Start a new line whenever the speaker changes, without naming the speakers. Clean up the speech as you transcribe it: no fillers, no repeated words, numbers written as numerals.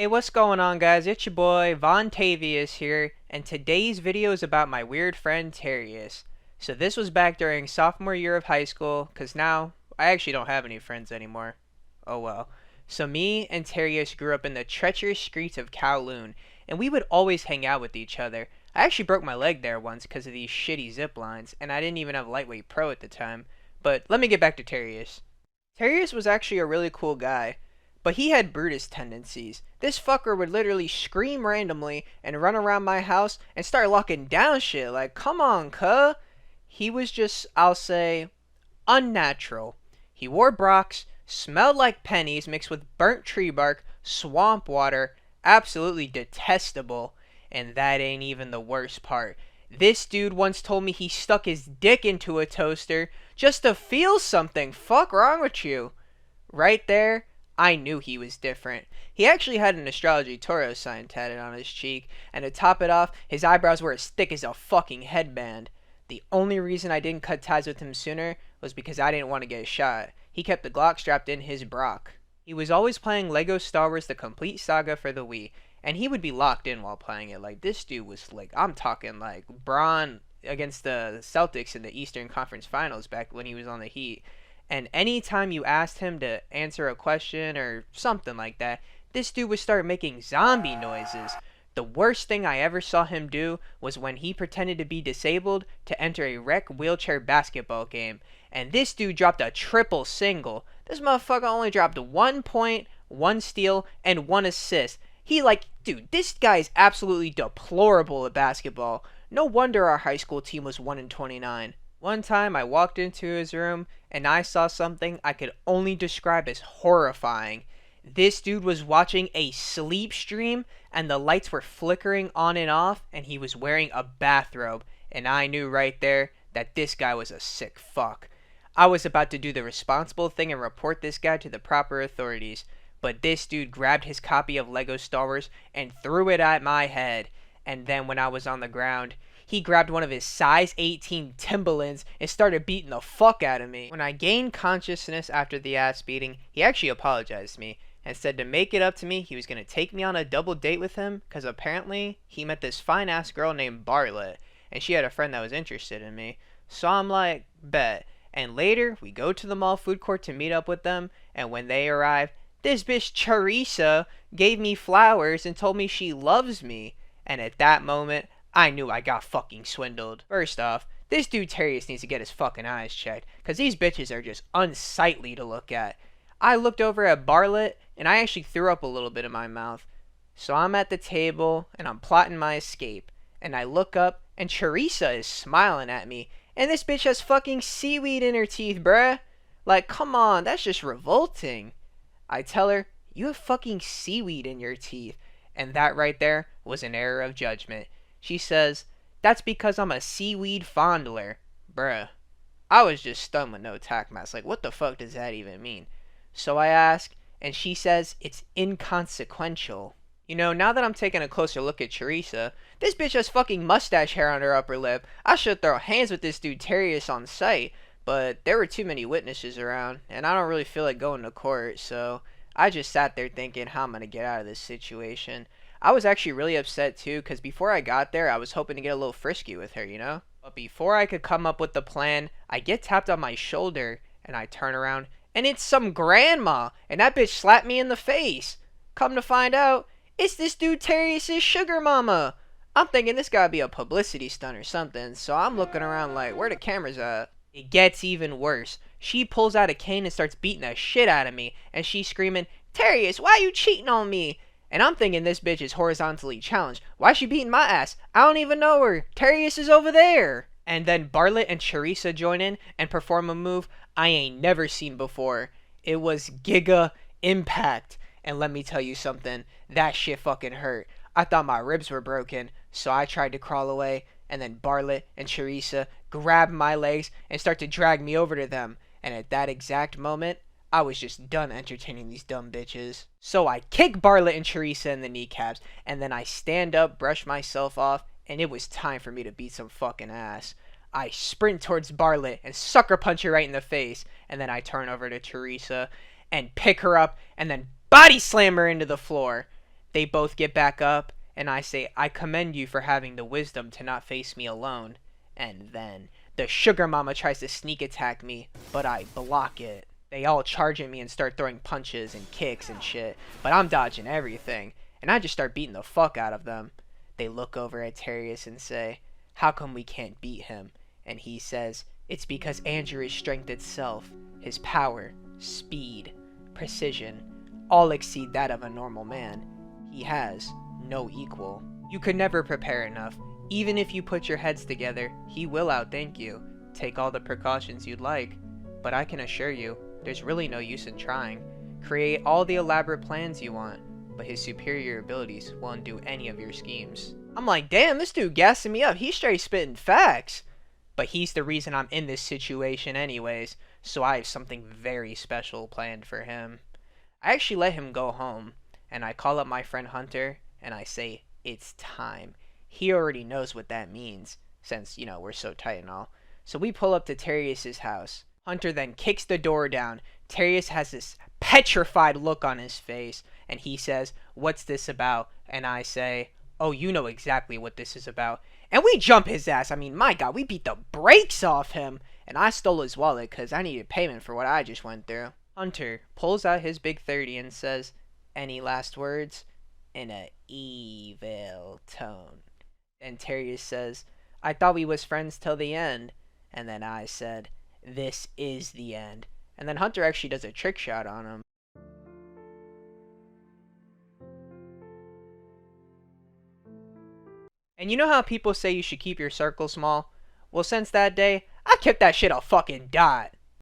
Hey, what's going on, guys? It's your boy Von Tavius here, and today's video is about my weird friend Terrius. So this was back during sophomore year of high school, cause now I actually don't have any friends anymore. Oh well. So me and Terrius grew up in the treacherous streets of Kowloon, and we would always hang out with each other. I actually broke my leg there once because of these shitty zip lines, and I didn't even have Lightweight Pro at the time. But let me get back to Terrius. Terrius was actually a really cool guy. But he had Brutus tendencies. This fucker would literally scream randomly and run around my house and start locking down shit. Like, come on, cuh. He was just, I'll say, unnatural. He wore Brocs, smelled like pennies mixed with burnt tree bark, swamp water, absolutely detestable. And that ain't even the worst part. This dude once told me he stuck his dick into a toaster just to feel something. Fuck wrong with you? Right there, I knew he was different. He actually had an astrology Taurus sign tatted on his cheek, and to top it off, his eyebrows were as thick as a fucking headband. The only reason I didn't cut ties with him sooner was because I didn't want to get shot. He kept the Glock strapped in his Brock. He was always playing Lego Star Wars The Complete Saga for the Wii, and he would be locked in while playing it. Like, this dude was like, I'm talking like Braun against the Celtics in the Eastern Conference Finals back when he was on the Heat. And anytime you asked him to answer a question or something like that, this dude would start making zombie noises. The worst thing I ever saw him do was when he pretended to be disabled to enter a rec wheelchair basketball game. And this dude dropped a triple single. This motherfucker only dropped 1 point, 1 steal, and 1 assist. Dude, this guy is absolutely deplorable at basketball. No wonder our high school team was 1-29. One time I walked into his room and I saw something I could only describe as horrifying. This dude was watching a sleep stream and the lights were flickering on and off and he was wearing a bathrobe, and I knew right there that this guy was a sick fuck. I was about to do the responsible thing and report this guy to the proper authorities, but this dude grabbed his copy of Lego Star Wars and threw it at my head, and then when I was on the ground, he grabbed one of his size 18 Timberlands and started beating the fuck out of me. When I gained consciousness after the ass beating, he actually apologized to me and said to make it up to me, he was going to take me on a double date with him because apparently he met this fine ass girl named Bartlett and she had a friend that was interested in me. So I'm like, bet. And later, we go to the mall food court to meet up with them, and when they arrive, this bitch Charissa gave me flowers and told me she loves me. And at that moment, I knew I got fucking swindled. First off, this dude Terrius needs to get his fucking eyes checked, cause these bitches are just unsightly to look at. I looked over at Bartlett, and I actually threw up a little bit in my mouth. So I'm at the table, and I'm plotting my escape. And I look up, and Charissa is smiling at me, and this bitch has fucking seaweed in her teeth, bruh. Like, come on, that's just revolting. I tell her, you have fucking seaweed in your teeth. And that right there was an error of judgment. She says, that's because I'm a seaweed fondler. Bruh. I was just stunned with no tact mask. Like, what the fuck does that even mean? So I ask, and she says it's inconsequential. You know, now that I'm taking a closer look at Charissa, this bitch has fucking mustache hair on her upper lip. I should throw hands with this dude Terrius on sight, but there were too many witnesses around, and I don't really feel like going to court, so I just sat there thinking how I'm gonna get out of this situation. I was actually really upset too, because before I got there, I was hoping to get a little frisky with her, you know? But before I could come up with the plan, I get tapped on my shoulder, and I turn around, and it's some grandma, and that bitch slapped me in the face. Come to find out, it's this dude Terrius' sugar mama. I'm thinking this gotta be a publicity stunt or something, so I'm looking around like, where the cameras at? It gets even worse. She pulls out a cane and starts beating the shit out of me, and she's screaming, Terrius, why you cheating on me? And I'm thinking this bitch is horizontally challenged. Why is she beating my ass? I don't even know her. Terrius is over there. And then Bartlett and Charissa join in and perform a move I ain't never seen before. It was Giga Impact. And let me tell you something, that shit fucking hurt. I thought my ribs were broken, so I tried to crawl away, and then Bartlett and Charissa grab my legs and start to drag me over to them. And at that exact moment, I was just done entertaining these dumb bitches. So I kick Bartlett and Charissa in the kneecaps, and then I stand up, brush myself off, and it was time for me to beat some fucking ass. I sprint towards Bartlett and sucker punch her right in the face, and then I turn over to Charissa and pick her up and then body slam her into the floor. They both get back up, and I say, I commend you for having the wisdom to not face me alone. And then the sugar mama tries to sneak attack me, but I block it. They all charge at me and start throwing punches and kicks and shit, but I'm dodging everything, and I just start beating the fuck out of them. They look over at Terrius and say, how come we can't beat him? And he says, it's because Andrew is strength itself. His power, speed, precision, all exceed that of a normal man. He has no equal. You could never prepare enough. Even if you put your heads together, he will outthink you. Take all the precautions you'd like, but I can assure you, there's really no use in trying. Create all the elaborate plans you want, but his superior abilities won't undo any of your schemes. I'm like, damn, this dude gassing me up. He's straight spitting facts. But he's the reason I'm in this situation anyways, so I have something very special planned for him. I actually let him go home, and I call up my friend Hunter, and I say, it's time. He already knows what that means, since, you know, we're so tight and all. So we pull up to Terrius's house. Hunter then kicks the door down. Terrius has this petrified look on his face, and he says, what's this about? And I say, oh, you know exactly what this is about. And we jump his ass. I mean, my God, we beat the brakes off him. And I stole his wallet because I needed payment for what I just went through. Hunter pulls out his big 30 and says, any last words? In a evil tone. And Terrius says, I thought we was friends till the end. And then I said, this is the end. And then Hunter actually does a trick shot on him. And you know how people say you should keep your circle small? Well, since that day, I kept that shit a fucking dot.